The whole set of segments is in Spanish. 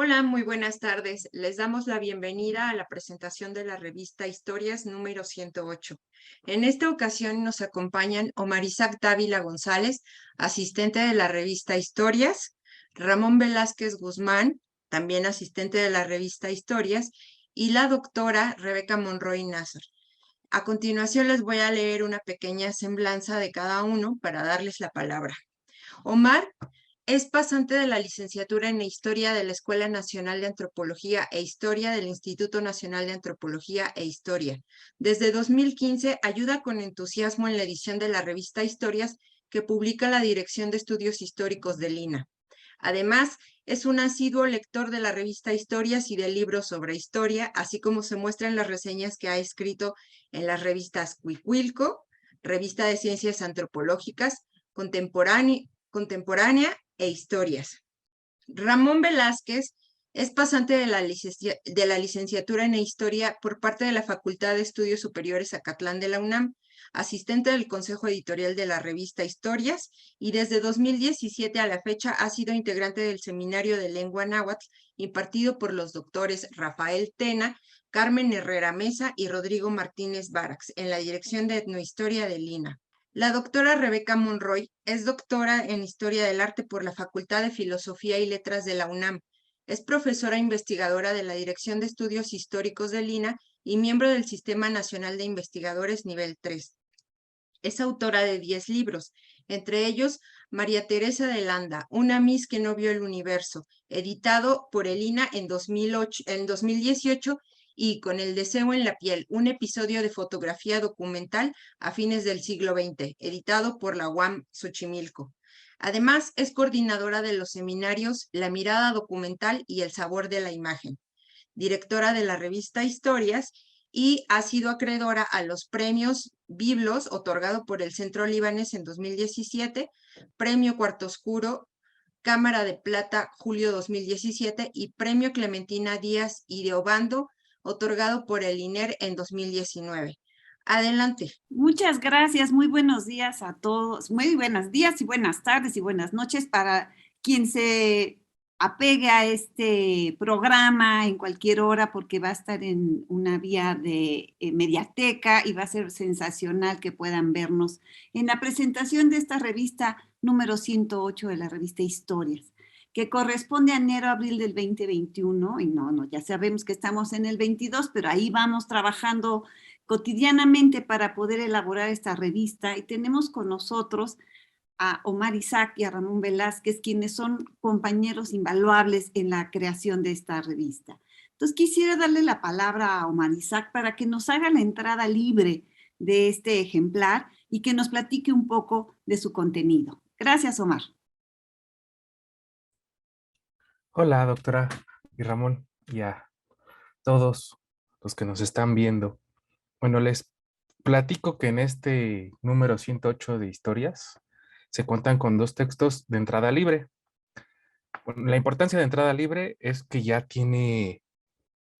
Hola, muy buenas tardes. Les damos la bienvenida a la presentación de la revista Historias número 108. En esta ocasión nos acompañan Omar Isaac Dávila González, asistente de la revista Historias, Ramón Velázquez Guzmán, también asistente de la revista Historias, y la doctora Rebeca Monroy Nasser. A continuación les voy a leer una pequeña semblanza de cada uno para darles la palabra. Omar es pasante de la licenciatura en Historia de la Escuela Nacional de Antropología e Historia del Instituto Nacional de Antropología e Historia. Desde 2015 ayuda con entusiasmo en la edición de la revista Historias que publica la Dirección de Estudios Históricos de Lina. Además, es un asiduo lector de la revista Historias y de libros sobre historia, así como se muestra en las reseñas que ha escrito en las revistas Cuicuilco, Revista de Ciencias Antropológicas, Contemporánea e Historias. Ramón Velázquez es pasante de la licenciatura en Historia por parte de la Facultad de Estudios Superiores Acatlán de la UNAM, asistente del Consejo Editorial de la revista Historias y desde 2017 a la fecha ha sido integrante del Seminario de Lengua Náhuatl impartido por los doctores Rafael Tena, Carmen Herrera Mesa y Rodrigo Martínez Barax en la Dirección de Etnohistoria de Lina. La doctora Rebeca Monroy es doctora en Historia del Arte por la Facultad de Filosofía y Letras de la UNAM. Es profesora investigadora de la Dirección de Estudios Históricos de Lina y miembro del Sistema Nacional de Investigadores Nivel 3. Es autora de 10 libros, entre ellos María Teresa de Landa, Una Miss que no vio el universo, editado por el INA en 2018, y Con el deseo en la piel, un episodio de fotografía documental a fines del siglo XX, editado por la UAM Xochimilco. Además, es coordinadora de los seminarios La mirada documental y El sabor de la imagen, directora de la revista Historias y ha sido acreedora a los premios Biblos, otorgado por el Centro Libanés en 2017, Premio Cuarto Oscuro, Cámara de Plata, julio 2017, y Premio Clementina Díaz y de Obando, otorgado por el INER en 2019. Adelante. Muchas gracias, muy buenos días a todos, muy buenos días y buenas tardes y buenas noches para quien se apegue a este programa en cualquier hora porque va a estar en una vía de mediateca y va a ser sensacional que puedan vernos en la presentación de esta revista número 108 de la revista Historias, que corresponde a enero-abril del 2021 y ya sabemos que estamos en el 22, pero ahí vamos trabajando cotidianamente para poder elaborar esta revista y tenemos con nosotros a Omar Isaac y a Ramón Velázquez, quienes son compañeros invaluables en la creación de esta revista. Entonces quisiera darle la palabra a Omar Isaac para que nos haga la entrada libre de este ejemplar y que nos platique un poco de su contenido. Gracias, Omar. Hola, doctora y Ramón, y a todos los que nos están viendo. Bueno, les platico que en este número 108 de historias se cuentan con dos textos de entrada libre. Bueno, la importancia de entrada libre es que ya tiene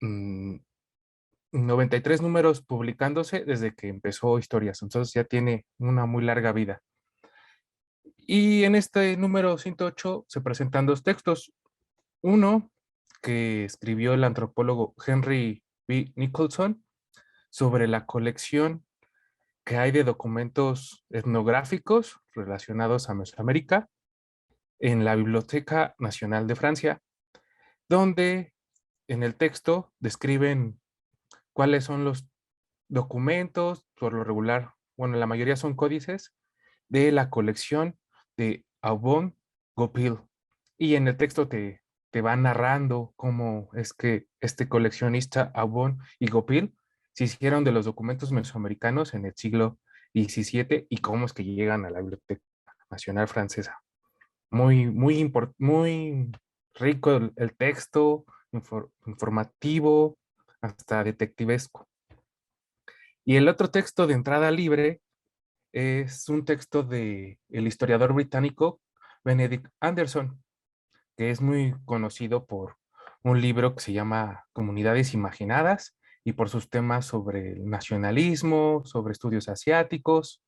93 números publicándose desde que empezó Historias, entonces ya tiene una muy larga vida. Y en este número 108 se presentan dos textos. Uno que escribió el antropólogo Henry B. Nicholson sobre la colección que hay de documentos etnográficos relacionados a Mesoamérica en la Biblioteca Nacional de Francia, donde en el texto describen cuáles son los documentos, por lo regular, bueno, la mayoría son códices, de la colección de Aubon Goupil. Y en el texto te va narrando cómo es que este coleccionista Aubon y Goupil se hicieron de los documentos mesoamericanos en el siglo XVII y cómo es que llegan a la Biblioteca Nacional Francesa. Muy rico el texto, informativo, hasta detectivesco. Y el otro texto de entrada libre es un texto de el historiador británico Benedict Anderson, que es muy conocido por un libro que se llama Comunidades Imaginadas y por sus temas sobre el nacionalismo, sobre estudios asiáticos.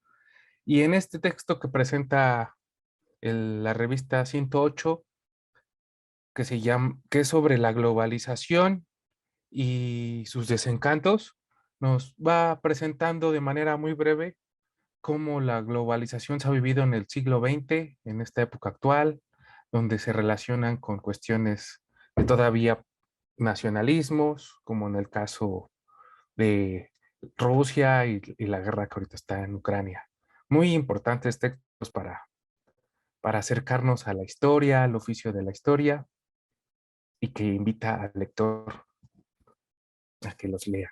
Y en este texto que presenta la revista 108, que es sobre la globalización y sus desencantos. Nos va presentando de manera muy breve cómo la globalización se ha vivido en el siglo XX, en esta época actual, donde se relacionan con cuestiones de todavía nacionalismos, como en el caso de Rusia y la guerra que ahorita está en Ucrania. Muy importantes textos para acercarnos a la historia, al oficio de la historia, y que invita al lector a que los lea.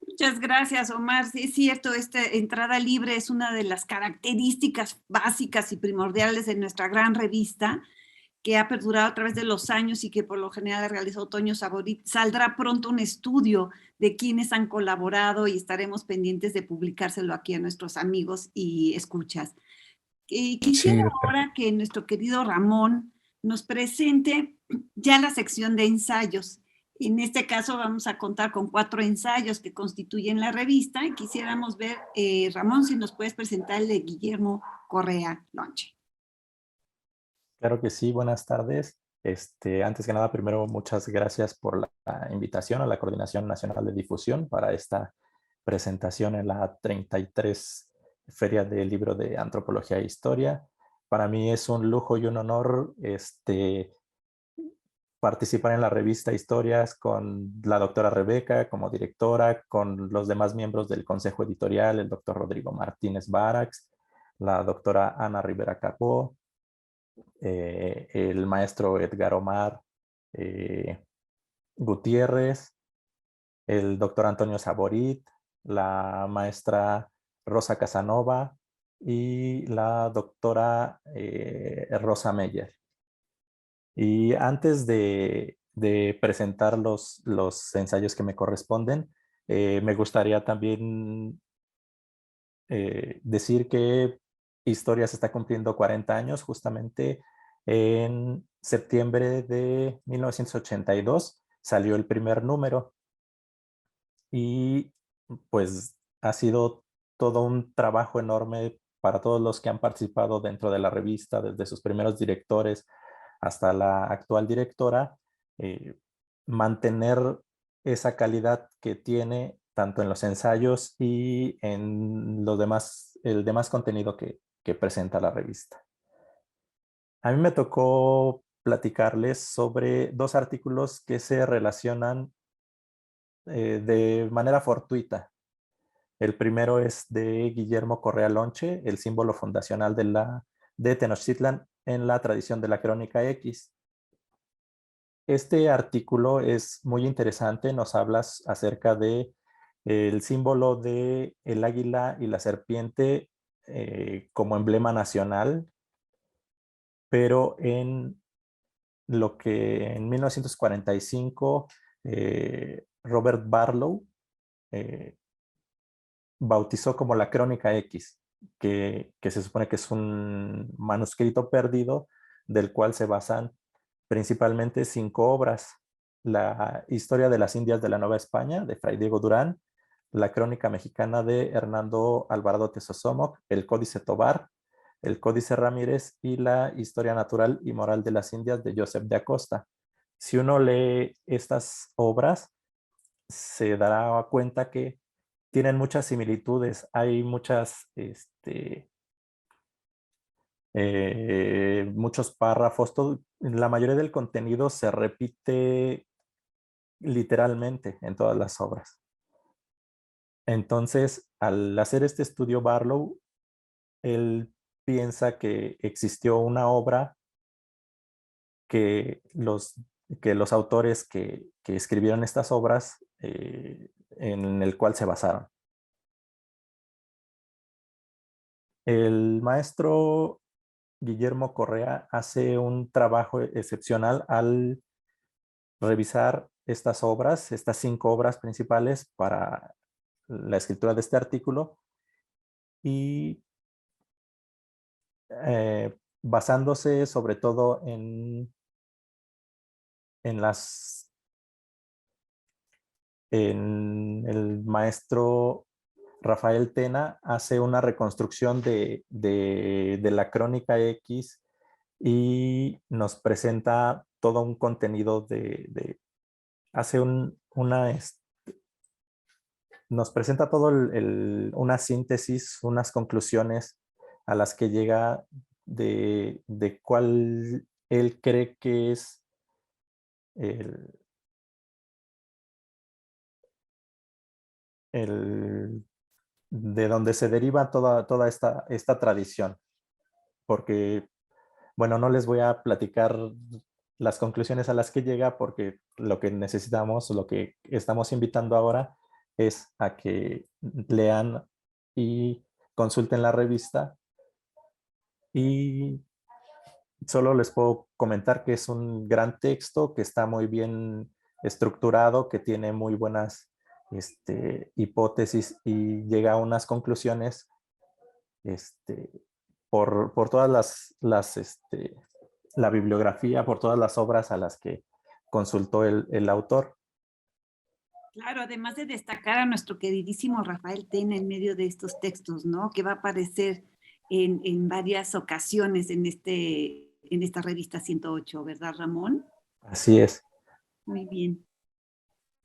Muchas gracias, Omar. Sí, es cierto, esta entrada libre es una de las características básicas y primordiales de nuestra gran revista, que ha perdurado a través de los años y que por lo general realiza Otoño Saborit. Saldrá pronto un estudio de quienes han colaborado y estaremos pendientes de publicárselo aquí a nuestros amigos y escuchas. Quisiera Sí, doctor. ahora que nuestro querido Ramón nos presente ya la sección de ensayos. En este caso vamos a contar con 4 ensayos que constituyen la revista y quisiéramos ver, Ramón, si nos puedes presentar el de Guillermo Correa Lonche. Claro que sí, buenas tardes. Antes que nada, primero, muchas gracias por la invitación a la Coordinación Nacional de Difusión para esta presentación en la 33 Feria del Libro de Antropología e Historia. Para mí es un lujo y un honor participar en la revista Historias con la doctora Rebeca como directora, con los demás miembros del Consejo Editorial, el doctor Rodrigo Martínez Barax, la doctora Ana Rivera Capó, el maestro Edgar Omar Gutiérrez, el doctor Antonio Saborit, la maestra Rosa Casanova y la doctora Rosa Meyer. Y antes de presentar los ensayos que me corresponden, me gustaría también decir que Historias está cumpliendo 40 años justamente en septiembre de 1982 salió el primer número y pues ha sido todo un trabajo enorme para todos los que han participado dentro de la revista, desde sus primeros directores hasta la actual directora, mantener esa calidad que tiene tanto en los ensayos y en el demás contenido que presenta la revista. A mí me tocó platicarles sobre 2 artículos que se relacionan de manera fortuita. El primero es de Guillermo Correa Lonche, el símbolo fundacional de Tenochtitlan en la tradición de la Crónica X. Este artículo es muy interesante, nos hablas acerca de el símbolo de el águila y la serpiente como emblema nacional, pero en lo que en 1945 Robert Barlow bautizó como la Crónica X, que se supone que es un manuscrito perdido del cual se basan principalmente 5 obras: la Historia de las Indias de la Nueva España, de Fray Diego Durán; la Crónica Mexicana de Hernando Alvarado Tezosomoc; el Códice Tobar; el Códice Ramírez; y la Historia Natural y Moral de las Indias, de Joseph de Acosta. Si uno lee estas obras, se dará cuenta que tienen muchas similitudes. Hay muchos párrafos. La mayoría del contenido se repite literalmente en todas las obras. Entonces, al hacer este estudio Barlow, él piensa que existió una obra que los autores que escribieron estas obras en el cual se basaron. El maestro Guillermo Correa hace un trabajo excepcional al revisar estas obras, estas 5 obras principales para la escritura de este artículo, y basándose sobre todo en el maestro Rafael Tena, hace una reconstrucción de la Crónica X y nos presenta todo un contenido hace nos presenta todo una síntesis, unas conclusiones a las que llega de cuál él cree que es el, de donde se deriva toda esta tradición. Porque, bueno, no les voy a platicar las conclusiones a las que llega porque lo que necesitamos, lo que estamos invitando ahora es a que lean y consulten la revista, y solo les puedo comentar que es un gran texto, que está muy bien estructurado, que tiene muy buenas hipótesis y llega a unas conclusiones este, por todas la bibliografía, por todas las obras a las que consultó el autor. Claro, además de destacar a nuestro queridísimo Rafael Tena en medio de estos textos, ¿no? Que va a aparecer en varias ocasiones en esta revista 108, ¿verdad, Ramón? Así es. Muy bien.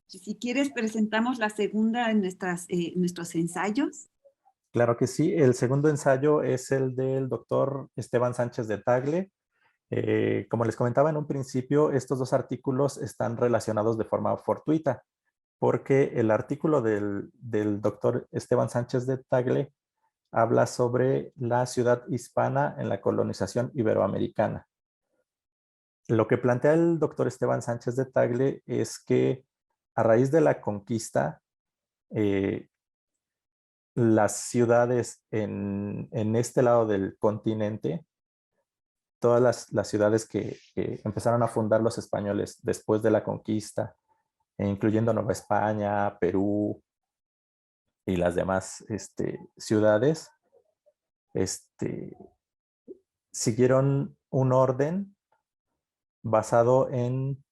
Si quieres, presentamos la segunda de nuestros ensayos. Claro que sí. El segundo ensayo es el del doctor Esteban Sánchez de Tagle. Como les comentaba en un principio, estos dos artículos están relacionados de forma fortuita, porque el artículo del doctor Esteban Sánchez de Tagle habla sobre la ciudad hispana en la colonización iberoamericana. Lo que plantea el doctor Esteban Sánchez de Tagle es que a raíz de la conquista, las ciudades en este lado del continente, todas las ciudades que empezaron a fundar los españoles después de la conquista, incluyendo Nueva España, Perú y las demás ciudades, siguieron un orden basado en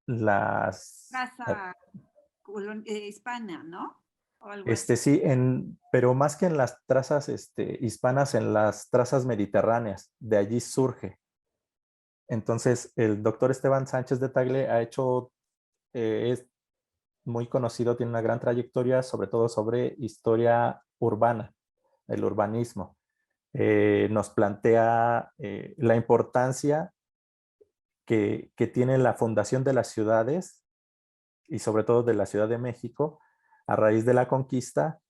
las... Raza hispana, ¿no? O algo así. Sí, pero más que en las trazas hispanas, en las trazas mediterráneas, de allí surge. Entonces, el doctor Esteban Sánchez de Tagle ha hecho, es muy conocido, tiene una gran trayectoria, sobre todo sobre historia urbana, el urbanismo. Nos plantea la importancia que tiene la fundación de las ciudades y sobre todo de la Ciudad de México a raíz de la conquista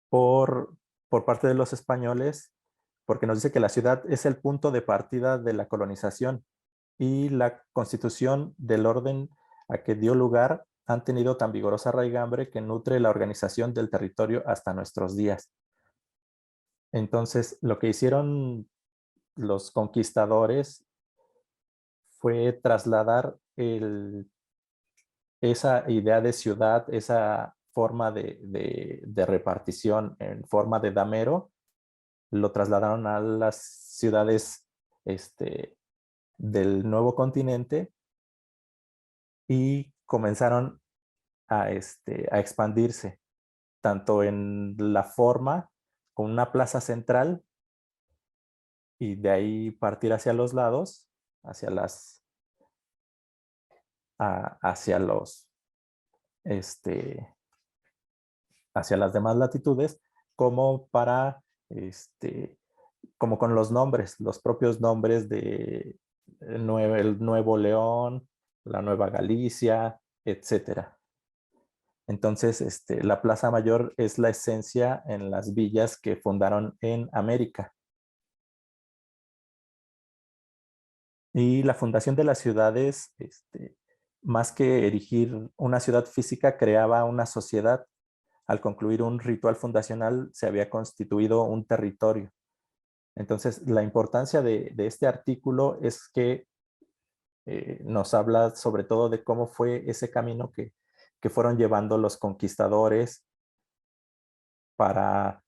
por parte de los españoles, porque nos dice que la ciudad es el punto de partida de la colonización y la constitución del orden a que dio lugar han tenido tan vigorosa raigambre que nutre la organización del territorio hasta nuestros días. Entonces, lo que hicieron los conquistadores fue trasladar esa idea de ciudad, esa forma de repartición en forma de damero, lo trasladaron a las ciudades del nuevo continente y comenzaron a expandirse, tanto en la forma, con una plaza central, y de ahí partir hacia los lados, hacia hacia las demás latitudes, como para, como con los nombres, los propios nombres de el Nuevo León, la Nueva Galicia, etcétera. Entonces, la Plaza Mayor es la esencia en las villas que fundaron en América. Y la fundación de las ciudades, más que erigir una ciudad física, creaba una sociedad. Al concluir un ritual fundacional, se había constituido un territorio. Entonces, la importancia de este artículo es que nos habla sobre todo de cómo fue ese camino que fueron llevando los conquistadores para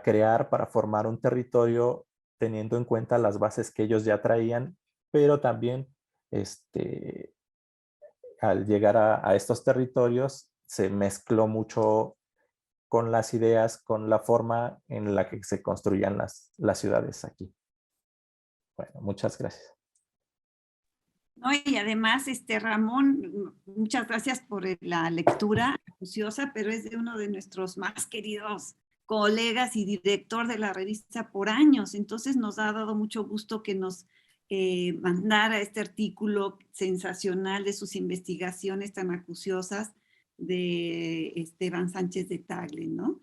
crear, para formar un territorio teniendo en cuenta las bases que ellos ya traían, pero también al llegar a estos territorios se mezcló mucho con las ideas, con la forma en la que se construían las ciudades aquí. Bueno, muchas gracias. No, y además, Ramón, muchas gracias por la lectura acuciosa, pero es de uno de nuestros más queridos colegas y director de la revista por años. Entonces nos ha dado mucho gusto que nos mandara este artículo sensacional de sus investigaciones tan acuciosas de Esteban Sánchez de Tagle, ¿no?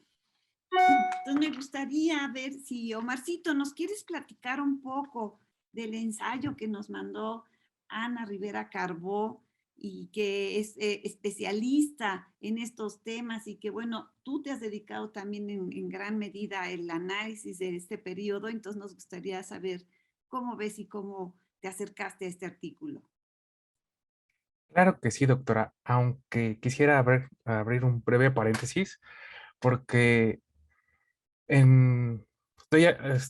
Entonces me gustaría ver si, Omarcito, ¿nos quieres platicar un poco del ensayo que nos mandó Ana Rivera Carbó y que es especialista en estos temas y que, bueno, tú te has dedicado también en gran medida al análisis de este periodo, entonces nos gustaría saber cómo ves y cómo te acercaste a este artículo. Claro que sí, doctora, aunque quisiera abrir un breve paréntesis, porque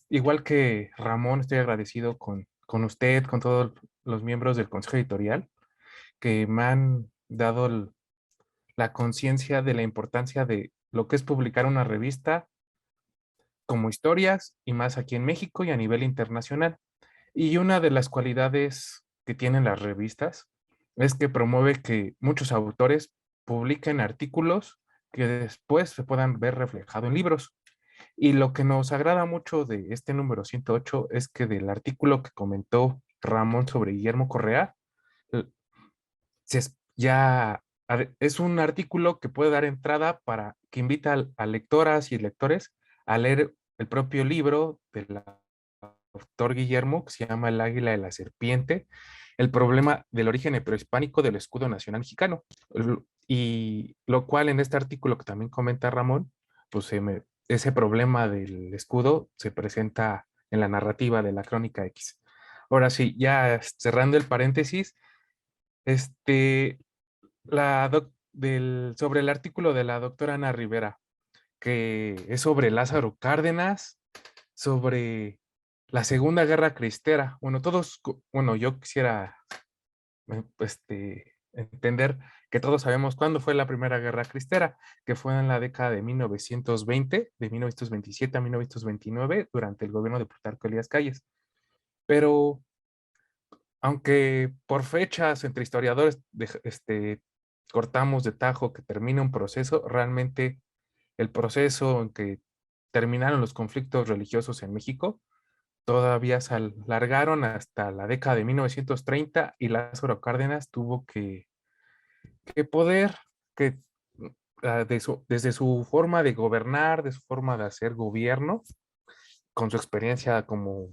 igual que Ramón, estoy agradecido con usted, con todos los miembros del Consejo Editorial, que me han dado la conciencia de la importancia de lo que es publicar una revista como historias y más aquí en México y a nivel internacional. Y una de las cualidades que tienen las revistas es que promueve que muchos autores publiquen artículos que después se puedan ver reflejado en libros. Y lo que nos agrada mucho de este número 108 es que del artículo que comentó Ramón sobre Guillermo Correa, es un artículo que puede dar entrada para que invita a lectoras y lectores a leer el propio libro del autor Guillermo, que se llama El águila y la serpiente, el problema del origen prehispánico del escudo nacional mexicano. Y lo cual en este artículo que también comenta Ramón, pues ese problema del escudo se presenta en la narrativa de la Crónica X. Ahora sí, ya cerrando el paréntesis, sobre el artículo de la doctora Ana Rivera, que es sobre Lázaro Cárdenas, sobre la Segunda Guerra Cristera. Bueno, yo quisiera entender que todos sabemos cuándo fue la Primera Guerra Cristera, que fue en la década de 1920, de 1927 a 1929, durante el gobierno de Plutarco Elías Calles. Pero, aunque por fechas entre historiadores cortamos de tajo que termina un proceso, realmente el proceso en que terminaron los conflictos religiosos en México todavía se alargaron hasta la década de 1930 y Lázaro Cárdenas tuvo que poder, desde su forma de gobernar, de su forma de hacer gobierno, con su experiencia como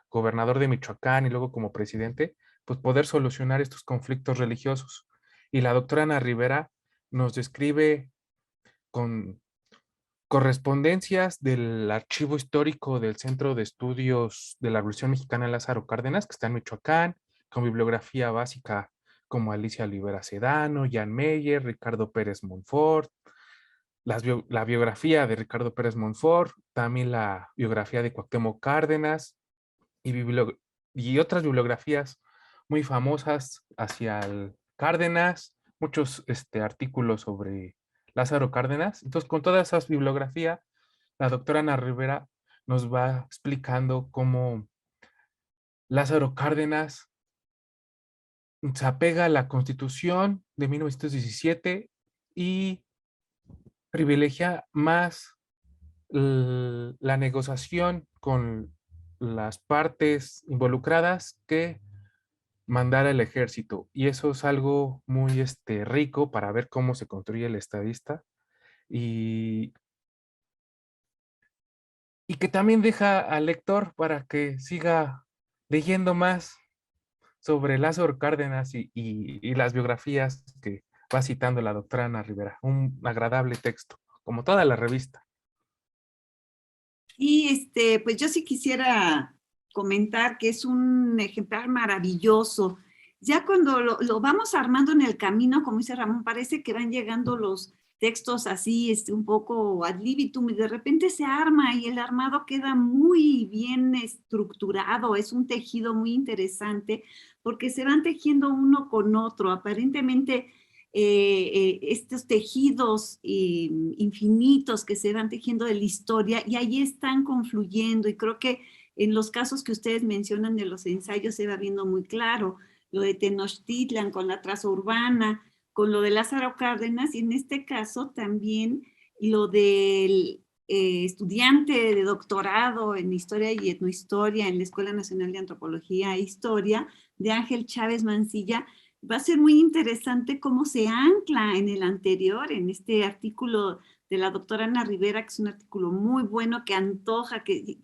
gobernador de Michoacán y luego como presidente, pues poder solucionar estos conflictos religiosos. Y la doctora Ana Rivera nos describe con correspondencias del archivo histórico del Centro de Estudios de la Revolución Mexicana Lázaro Cárdenas, que está en Michoacán, con bibliografía básica como Alicia Olivera Sedano, Jan Meyer, Ricardo Pérez Monfort, la biografía de Ricardo Pérez Monfort, también la biografía de Cuauhtémoc Cárdenas y otras bibliografías muy famosas hacia el Cárdenas, muchos artículos sobre Lázaro Cárdenas. Entonces, con toda esa bibliografía, la doctora Ana Rivera nos va explicando cómo Lázaro Cárdenas se apega a la Constitución de 1917 y privilegia más la negociación con las partes involucradas que mandar al ejército. Y eso es algo muy rico para ver cómo se construye el estadista y que también deja al lector para que siga leyendo más sobre Lázaro Cárdenas y las biografías que va citando la doctora Ana Rivera. Un agradable texto, como toda la revista. Y pues yo sí quisiera comentar que es un ejemplar maravilloso. Ya cuando lo vamos armando en el camino, como dice Ramón, parece que van llegando los textos así, un poco ad libitum, y de repente se arma y el armado queda muy bien estructurado, es un tejido muy interesante, porque se van tejiendo uno con otro. Aparentemente estos tejidos infinitos que se van tejiendo de la historia y ahí están confluyendo y creo que en los casos que ustedes mencionan de los ensayos se va viendo muy claro, lo de Tenochtitlan con la traza urbana, con lo de Lázaro Cárdenas y en este caso también lo del estudiante de doctorado en Historia y Etnohistoria en la Escuela Nacional de Antropología e Historia de Ángel Chávez Mancilla. Va a ser muy interesante cómo se ancla en el anterior, en este artículo de la doctora Ana Rivera, que es un artículo muy bueno que antoja, que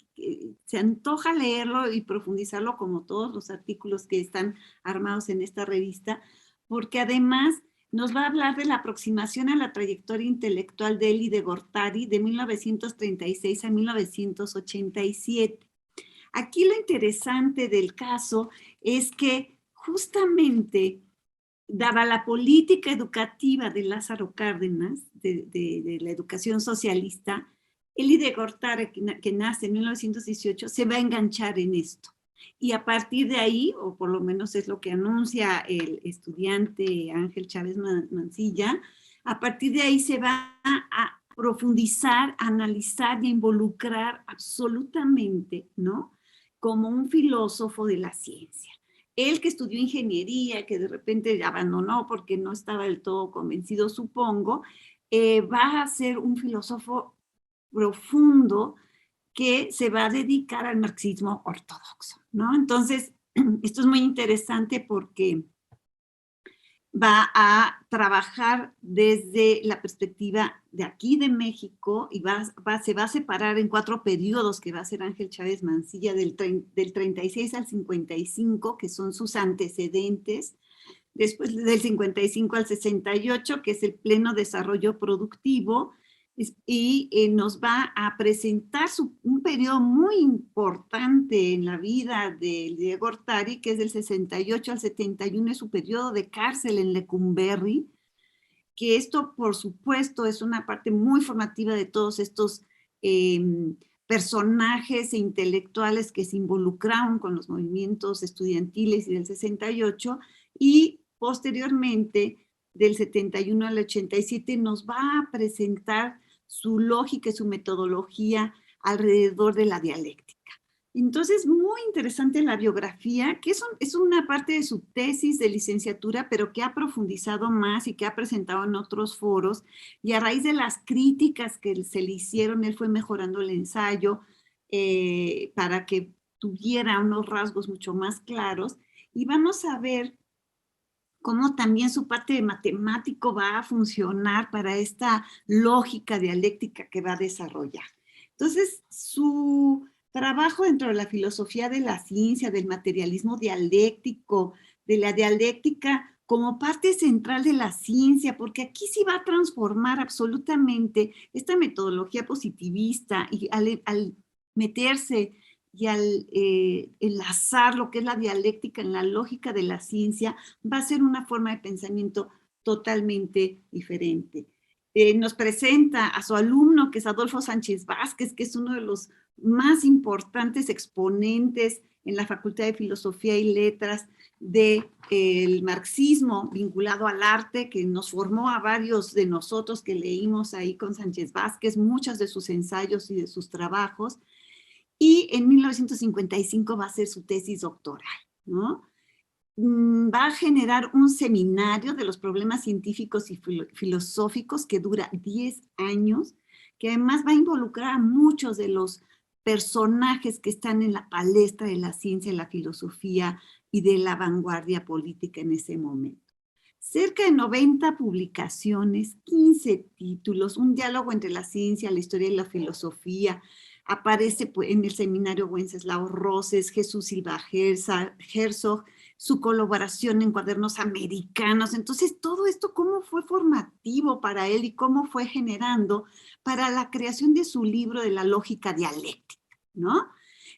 se antoja leerlo y profundizarlo como todos los artículos que están armados en esta revista, porque además nos va a hablar de la aproximación a la trayectoria intelectual de él y de Gortari de 1936 a 1987. Aquí lo interesante del caso es que justamente dada la política educativa de Lázaro Cárdenas, de la educación socialista, Elie de Gortari, que nace en 1918, se va a enganchar en esto. Y a partir de ahí, o por lo menos es lo que anuncia el estudiante Ángel Chávez Mancilla, a partir de ahí se va a profundizar, a analizar y a involucrar absolutamente, ¿no? Como un filósofo de la ciencia. Él que estudió ingeniería, que de repente abandonó porque no estaba del todo convencido, supongo, va a ser un filósofo profundo que se va a dedicar al marxismo ortodoxo, ¿no? Entonces, esto es muy interesante porque va a trabajar desde la perspectiva de aquí de México y se va a separar en 4 periodos que va a ser Ángel Chávez Mancilla del 36 al 55, que son sus antecedentes, después del 55 al 68, que es el pleno desarrollo productivo, y nos va a presentar un periodo muy importante en la vida de Gortari, que es del 68 al 71, es su periodo de cárcel en Lecumberri, que esto, por supuesto, es una parte muy formativa de todos estos personajes e intelectuales que se involucraron con los movimientos estudiantiles y del 68, y posteriormente, del 71 al 87, nos va a presentar su lógica y su metodología alrededor de la dialéctica. Entonces, muy interesante la biografía, que es una parte de su tesis de licenciatura, pero que ha profundizado más y que ha presentado en otros foros, y a raíz de las críticas que se le hicieron, él fue mejorando el ensayo para que tuviera unos rasgos mucho más claros, y vamos a ver cómo también su parte de matemático va a funcionar para esta lógica dialéctica que va a desarrollar. Entonces, su trabajo dentro de la filosofía de la ciencia, del materialismo dialéctico, de la dialéctica como parte central de la ciencia, porque aquí sí va a transformar absolutamente esta metodología positivista y al meterse y al enlazar lo que es la dialéctica en la lógica de la ciencia, va a ser una forma de pensamiento totalmente diferente. Nos presenta a su alumno, que es Adolfo Sánchez Vázquez, que es uno de los más importantes exponentes en la Facultad de Filosofía y Letras del marxismo vinculado al arte, que nos formó a varios de nosotros que leímos ahí con Sánchez Vázquez, muchos de sus ensayos y de sus trabajos. Y en 1955 va a hacer su tesis doctoral, ¿no? Va a generar un seminario de los problemas científicos y filosóficos que dura 10 años, que además va a involucrar a muchos de los personajes que están en la palestra de la ciencia y la filosofía y de la vanguardia política en ese momento. Cerca de 90 publicaciones, 15 títulos, un diálogo entre la ciencia, la historia y la filosofía. Aparece en el seminario Wenceslao Roses, Jesús Silva Herzog, su colaboración en Cuadernos Americanos. Entonces, todo esto, cómo fue formativo para él y cómo fue generando para la creación de su libro de la lógica dialéctica, ¿no?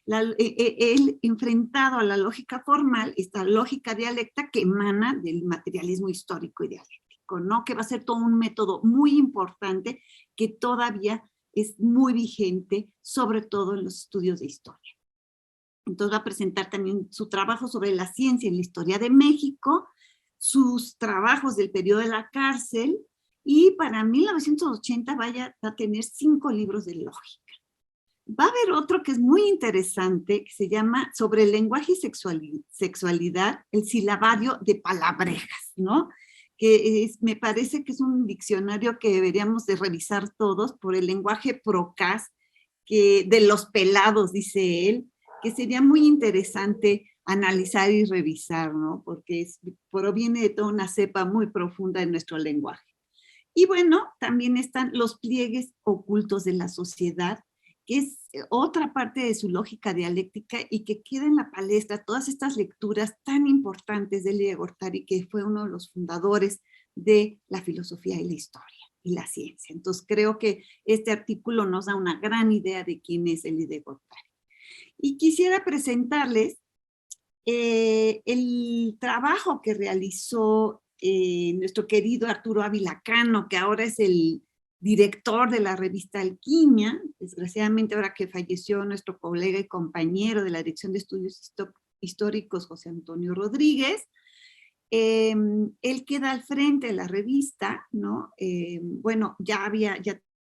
Él, enfrentado a la lógica formal, esta lógica dialéctica que emana del materialismo histórico y dialéctico, ¿no? Que va a ser todo un método muy importante que todavía es muy vigente, sobre todo en los estudios de historia. Entonces va a presentar también su trabajo sobre la ciencia en la historia de México, sus trabajos del periodo de la cárcel, y para 1980 va a tener 5 libros de lógica. Va a haber otro que es muy interesante, que se llama Sobre el lenguaje y sexualidad, el silabario de palabrejas, ¿no? Que me parece que es un diccionario que deberíamos de revisar todos por el lenguaje procaz, que de los pelados, dice él, que sería muy interesante analizar y revisar, ¿no? Porque proviene de toda una cepa muy profunda de nuestro lenguaje. Y bueno, también están los pliegues ocultos de la sociedad, que es otra parte de su lógica dialéctica y que queda en la palestra todas estas lecturas tan importantes de Elie de Gortari, que fue uno de los fundadores de la filosofía y la historia y la ciencia. Entonces creo que este artículo nos da una gran idea de quién es Elie de Gortari. Y quisiera presentarles el trabajo que realizó nuestro querido Arturo Ávila Cano, que ahora es el director de la revista Alquimia. Desgraciadamente, ahora que falleció nuestro colega y compañero de la Dirección de Estudios Históricos, José Antonio Rodríguez, él queda al frente de la revista, ¿no? Bueno, ya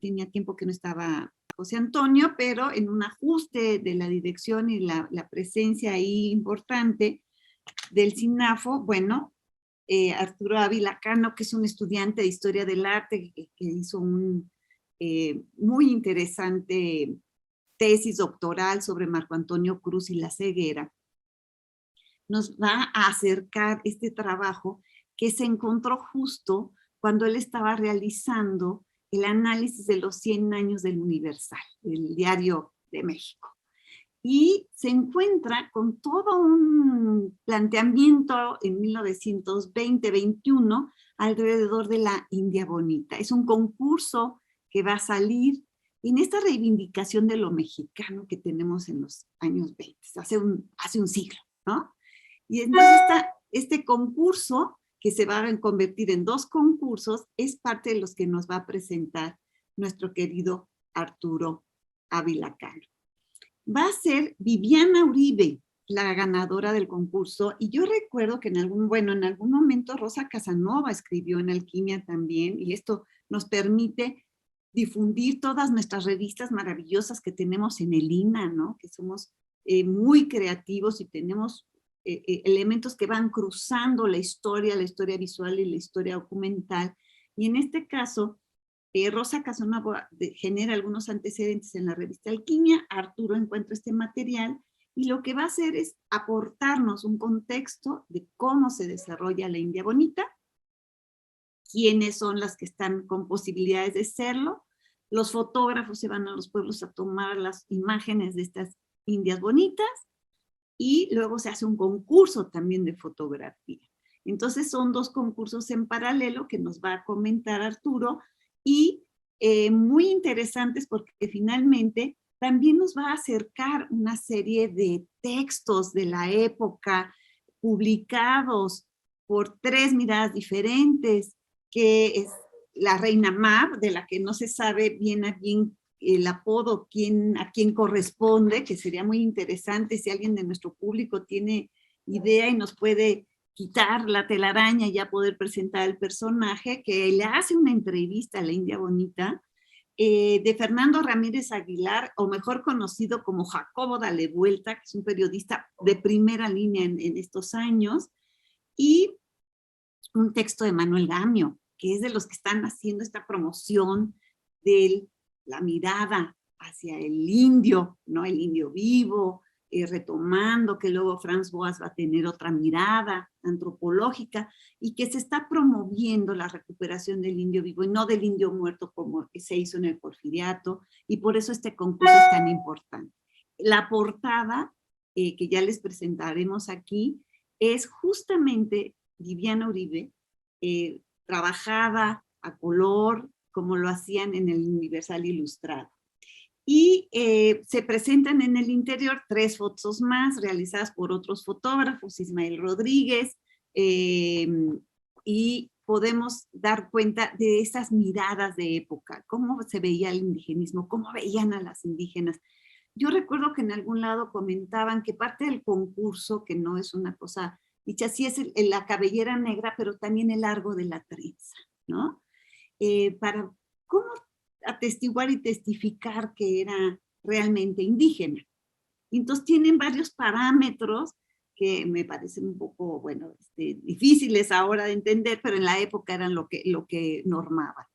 tenía tiempo que no estaba José Antonio, pero en un ajuste de la dirección y la presencia ahí importante del SINAFO, bueno, Arturo Ávila Cano, que es un estudiante de Historia del Arte, que hizo un muy interesante tesis doctoral sobre Marco Antonio Cruz y la ceguera, nos va a acercar este trabajo que se encontró justo cuando él estaba realizando el análisis de los 100 años del Universal, el Diario de México. Y se encuentra con todo un planteamiento en 1920-21 alrededor de la India Bonita. Es un concurso que va a salir en esta reivindicación de lo mexicano que tenemos en los años 20, hace un siglo, ¿no? Y entonces este concurso, que se va a convertir en 2 concursos, es parte de los que nos va a presentar nuestro querido Arturo Ávila Cano. Va a ser Viviana Uribe la ganadora del concurso, y yo recuerdo que en algún momento Rosa Casanova escribió en Alquimia también, y esto nos permite difundir todas nuestras revistas maravillosas que tenemos en el INA, ¿no? Que somos muy creativos y tenemos elementos que van cruzando la historia visual y la historia documental, y en este caso Rosa Casanova genera algunos antecedentes en la revista Alquimia, Arturo encuentra este material y lo que va a hacer es aportarnos un contexto de cómo se desarrolla la India Bonita, quiénes son las que están con posibilidades de serlo, los fotógrafos se van a los pueblos a tomar las imágenes de estas Indias Bonitas y luego se hace un concurso también de fotografía. Entonces son 2 concursos en paralelo que nos va a comentar Arturo, y muy interesantes porque finalmente también nos va a acercar una serie de textos de la época publicados por 3 miradas diferentes, que es la Reina Mab, de la que no se sabe bien a bien el apodo, a quién corresponde, que sería muy interesante si alguien de nuestro público tiene idea y nos puede quitar la telaraña y ya poder presentar el personaje, que le hace una entrevista a la India Bonita, de Fernando Ramírez Aguilar, o mejor conocido como Jacobo Dale Vuelta, que es un periodista de primera línea en estos años, y un texto de Manuel Gamio, que es de los que están haciendo esta promoción de la mirada hacia el indio, ¿no? El indio vivo, retomando que luego Franz Boas va a tener otra mirada antropológica y que se está promoviendo la recuperación del indio vivo y no del indio muerto como se hizo en el Porfiriato, y por eso este concurso es tan importante. La portada que ya les presentaremos aquí es justamente Viviana Uribe, trabajada a color como lo hacían en el Universal Ilustrado. Y se presentan en el interior 3 fotos más realizadas por otros fotógrafos, Ismael Rodríguez, y podemos dar cuenta de esas miradas de época, cómo se veía el indigenismo, cómo veían a las indígenas. Yo recuerdo que en algún lado comentaban que parte del concurso, que no es una cosa Dicha así es la cabellera negra, pero también el largo de la trenza, ¿no? Para cómo atestiguar y testificar que era realmente indígena. Entonces tienen varios parámetros que me parecen un poco, bueno, difíciles ahora de entender, pero en la época eran lo que normaba.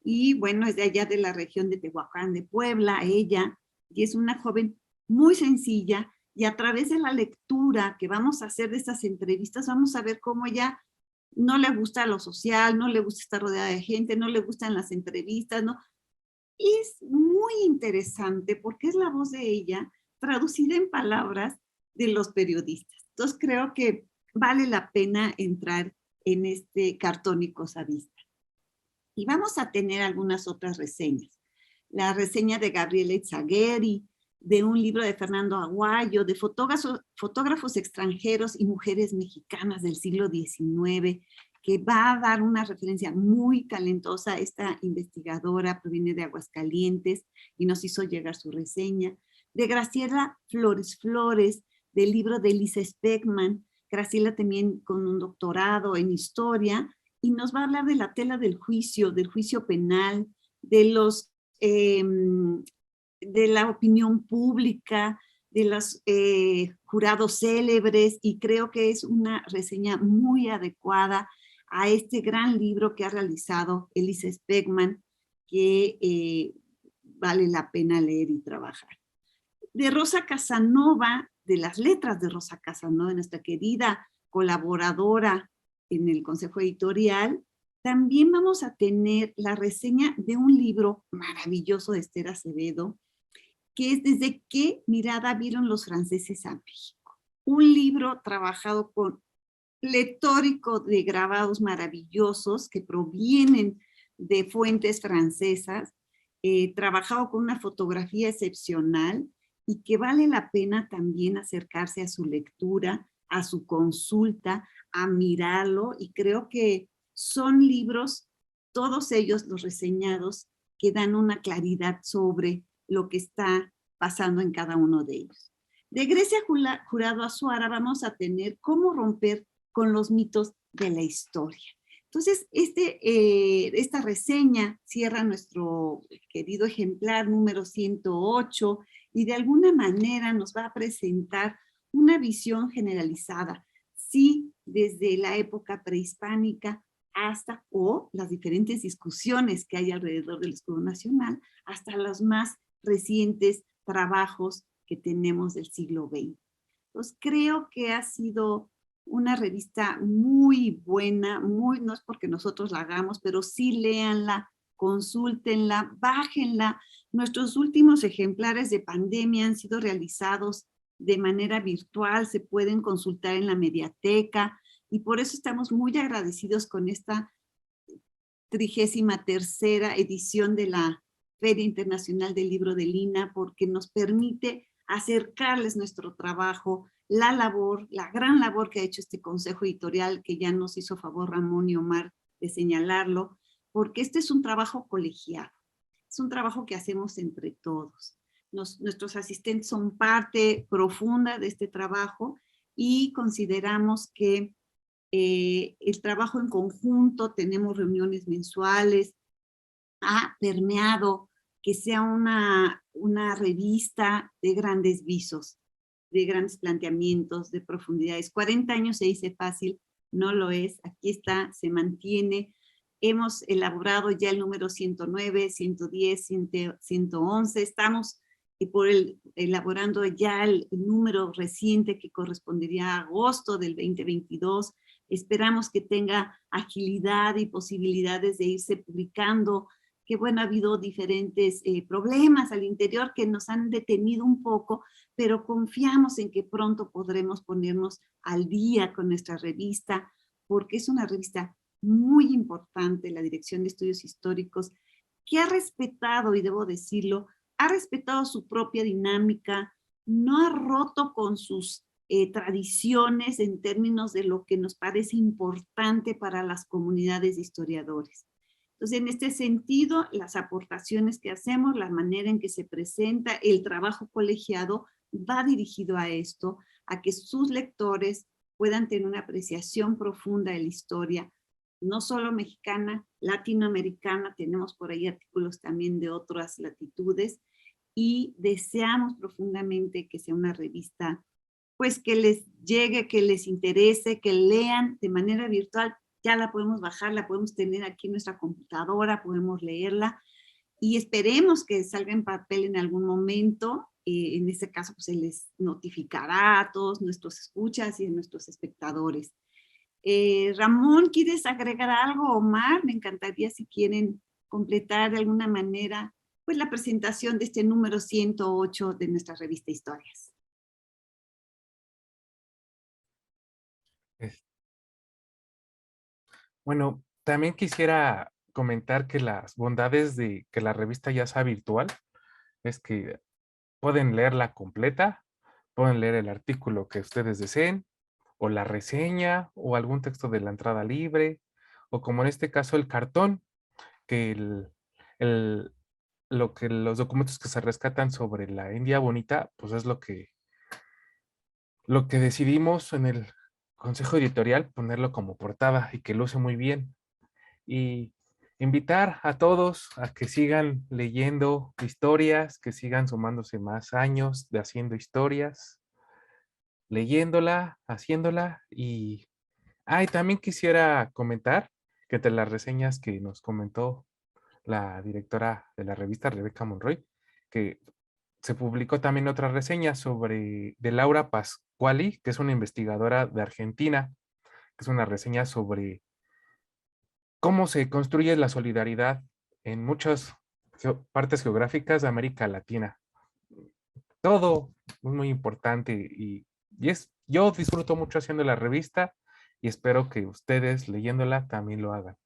Y bueno, es de allá de la región de Tehuacán, de Puebla, ella, y es una joven muy sencilla, y a través de la lectura que vamos a hacer de estas entrevistas, vamos a ver cómo ella no le gusta lo social, no le gusta estar rodeada de gente, no le gustan las entrevistas, ¿no? Y es muy interesante porque es la voz de ella traducida en palabras de los periodistas. Entonces creo que vale la pena entrar en este cartón y cosa vista. Y vamos a tener algunas otras reseñas. La reseña de Gabriela Izagirre, de un libro de Fernando Aguayo, de fotógrafos extranjeros y mujeres mexicanas del siglo XIX, que va a dar una referencia muy talentosa. Esta investigadora proviene de Aguascalientes y nos hizo llegar su reseña. De Graciela Flores, del libro de Elisa Speckman. Graciela también con un doctorado en historia, y nos va a hablar de la tela del juicio penal, de la opinión pública, de los jurados célebres, y creo que es una reseña muy adecuada a este gran libro que ha realizado Elisa Speckman, que vale la pena leer y trabajar. De Rosa Casanova, de las letras de Rosa Casanova, nuestra querida colaboradora en el Consejo Editorial, también vamos a tener la reseña de un libro maravilloso de Esther Acevedo, que es Desde qué mirada vieron los franceses a México. Un libro trabajado con pletórico de grabados maravillosos que provienen de fuentes francesas, trabajado con una fotografía excepcional, y que vale la pena también acercarse a su lectura, a su consulta, a mirarlo, y creo que son libros, todos ellos los reseñados, que dan una claridad sobre lo que está pasando en cada uno de ellos. De Grecia Jurado Azuara vamos a tener Cómo romper con los mitos de la historia. Entonces, esta reseña cierra nuestro querido ejemplar número 108, y de alguna manera nos va a presentar una visión generalizada, sí, desde la época prehispánica hasta, o las diferentes discusiones que hay alrededor del escudo nacional, hasta los más recientes trabajos que tenemos del siglo XX. Entonces, creo que ha sido una revista muy buena, no es porque nosotros la hagamos, pero sí léanla, consúltenla, bájenla. Nuestros últimos ejemplares de Pandemia han sido realizados de manera virtual, se pueden consultar en la mediateca, y por eso estamos muy agradecidos con esta 33ª edición de la Feria Internacional del Libro de Lina, porque nos permite acercarles nuestro trabajo, la gran labor que ha hecho este Consejo Editorial, que ya nos hizo favor Ramón y Omar de señalarlo, porque este es un trabajo colegiado, es un trabajo que hacemos entre todos. Nuestros asistentes son parte profunda de este trabajo, y consideramos que el trabajo en conjunto, tenemos reuniones mensuales, ha permeado que sea una revista de grandes visos, de grandes planteamientos, de profundidades. 40 años se dice fácil, no lo es. Aquí está, se mantiene. Hemos elaborado ya el número 109, 110, 111. Estamos elaborando ya el número reciente que correspondería a agosto del 2022. Esperamos que tenga agilidad y posibilidades de irse publicando, que bueno, ha habido diferentes problemas al interior que nos han detenido un poco, pero confiamos en que pronto podremos ponernos al día con nuestra revista, porque es una revista muy importante, la Dirección de Estudios Históricos, que ha respetado, y debo decirlo, ha respetado su propia dinámica, no ha roto con sus tradiciones en términos de lo que nos parece importante para las comunidades de historiadores. Entonces, en este sentido, las aportaciones que hacemos, la manera en que se presenta, el trabajo colegiado va dirigido a esto, a que sus lectores puedan tener una apreciación profunda de la historia, no solo mexicana, latinoamericana, tenemos por ahí artículos también de otras latitudes, y deseamos profundamente que sea una revista pues que les llegue, que les interese, que lean de manera virtual. Ya la podemos bajar, la podemos tener aquí en nuestra computadora, podemos leerla y esperemos que salga en papel en algún momento. En este caso pues se les notificará a todos nuestros escuchas y a nuestros espectadores. Ramón, ¿quieres agregar algo? Omar, me encantaría si quieren completar de alguna manera pues la presentación de este número 108 de nuestra revista Historias. Bueno, también quisiera comentar que las bondades de que la revista ya sea virtual es que pueden leerla completa, pueden leer el artículo que ustedes deseen, o la reseña, o algún texto de la entrada libre, o como en este caso el cartón, que el- lo que los documentos que se rescatan sobre la India Bonita, pues es lo que decidimos en el consejo editorial ponerlo como portada y que luce muy bien. Y invitar a todos a que sigan leyendo historias, que sigan sumándose más años de haciendo historias, leyéndola, haciéndola. Y también quisiera comentar que entre las reseñas que nos comentó la directora de la revista, Rebeca Monroy, que se publicó también otra reseña de Laura Pascuali, que es una investigadora de Argentina, que es una reseña sobre cómo se construye la solidaridad en muchas partes geográficas de América Latina. Todo es muy importante yo disfruto mucho haciendo la revista y espero que ustedes leyéndola también lo hagan.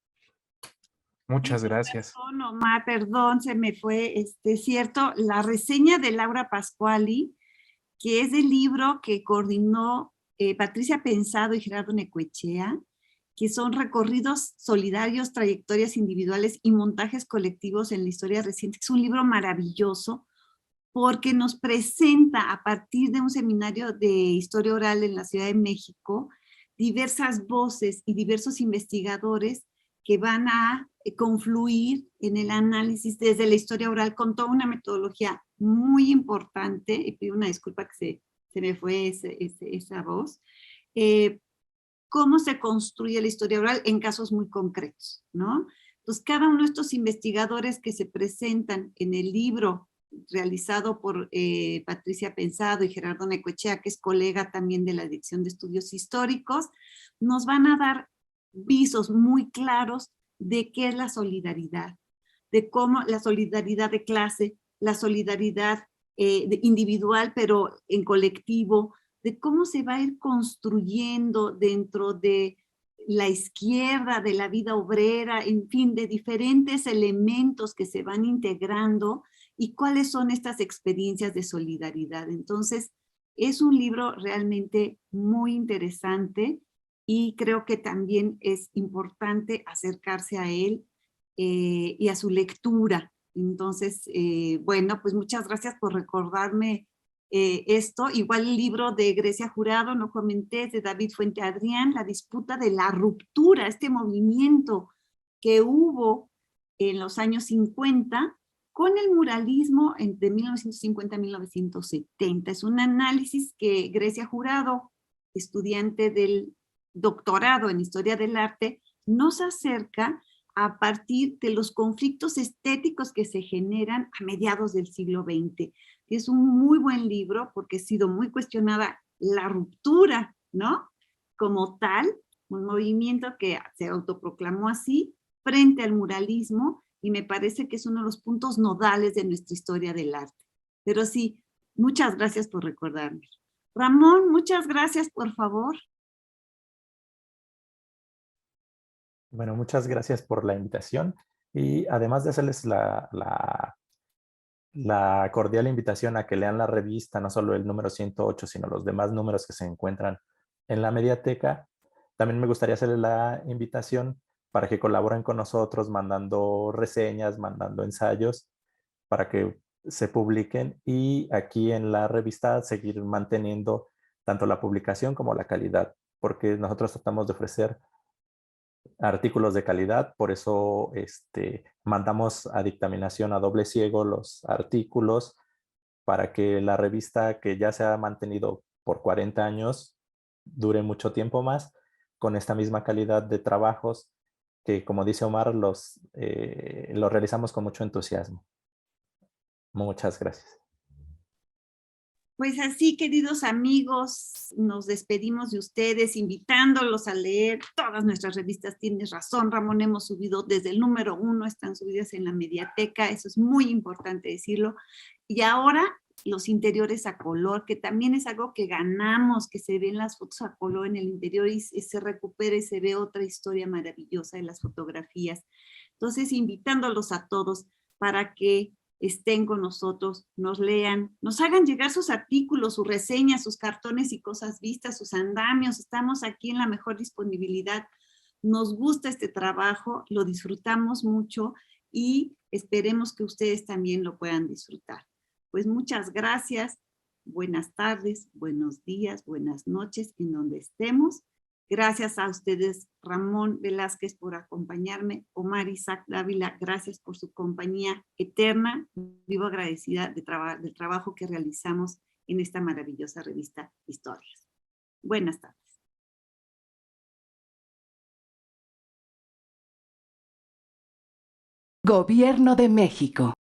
Muchas Tienes gracias. razón, Omar, perdón, se me fue, cierto, la reseña de Laura Pascuali, que es del libro que coordinó Patricia Pensado y Gerardo Necoechea, que son recorridos solidarios, trayectorias individuales y montajes colectivos en la historia reciente. Es un libro maravilloso porque nos presenta a partir de un seminario de historia oral en la Ciudad de México diversas voces y diversos investigadores que van a confluir en el análisis desde la historia oral con toda una metodología muy importante, y pido una disculpa que se me fue esa voz, cómo se construye la historia oral en casos muy concretos, ¿no? Entonces, cada uno de estos investigadores que se presentan en el libro realizado por Patricia Pensado y Gerardo Necoechea, que es colega también de la Dirección de Estudios Históricos, nos van a dar visos muy claros de qué es la solidaridad, de cómo la solidaridad de clase, la solidaridad individual, pero en colectivo, de cómo se va a ir construyendo dentro de la izquierda, de la vida obrera, en fin, de diferentes elementos que se van integrando y cuáles son estas experiencias de solidaridad. Entonces, es un libro realmente muy interesante y creo que también es importante acercarse a él y a su lectura. Entonces, bueno, pues muchas gracias por recordarme esto. Igual el libro de Grecia Jurado, no comenté, de David Fuente Adrián, La disputa de la ruptura, este movimiento que hubo en los años 50 con el muralismo entre 1950 y 1970. Es un análisis que Grecia Jurado, estudiante del doctorado en Historia del Arte, nos acerca a partir de los conflictos estéticos que se generan a mediados del siglo XX. Es un muy buen libro porque ha sido muy cuestionada la ruptura, ¿no? Como tal, un movimiento que se autoproclamó así frente al muralismo y me parece que es uno de los puntos nodales de nuestra historia del arte. Pero sí, muchas gracias por recordarme. Ramón, muchas gracias, por favor. Bueno, muchas gracias por la invitación y además de hacerles la cordial invitación a que lean la revista, no solo el número 108, sino los demás números que se encuentran en la mediateca, también me gustaría hacerles la invitación para que colaboren con nosotros mandando reseñas, mandando ensayos, para que se publiquen y aquí en la revista seguir manteniendo tanto la publicación como la calidad porque nosotros tratamos de ofrecer artículos de calidad, por eso mandamos a dictaminación a doble ciego los artículos para que la revista, que ya se ha mantenido por 40 años, dure mucho tiempo más con esta misma calidad de trabajos que, como dice Omar, los realizamos con mucho entusiasmo. Muchas gracias. Pues así, queridos amigos, nos despedimos de ustedes, invitándolos a leer todas nuestras revistas. Tienes razón, Ramón, hemos subido desde el número 1, están subidas en la Mediateca, eso es muy importante decirlo. Y ahora los interiores a color, que también es algo que ganamos, que se ven las fotos a color en el interior y se recupera y se ve otra historia maravillosa de las fotografías. Entonces, invitándolos a todos para que estén con nosotros, nos lean, nos hagan llegar sus artículos, sus reseñas, sus cartones y cosas vistas, sus andamios. Estamos aquí en la mejor disponibilidad. Nos gusta este trabajo, lo disfrutamos mucho y esperemos que ustedes también lo puedan disfrutar. Pues muchas gracias, buenas tardes, buenos días, buenas noches, en donde estemos. Gracias a ustedes, Ramón Velázquez, por acompañarme. Omar Isaac Dávila, gracias por su compañía eterna. Vivo agradecida del trabajo que realizamos en esta maravillosa revista Historias. Buenas tardes. Gobierno de México.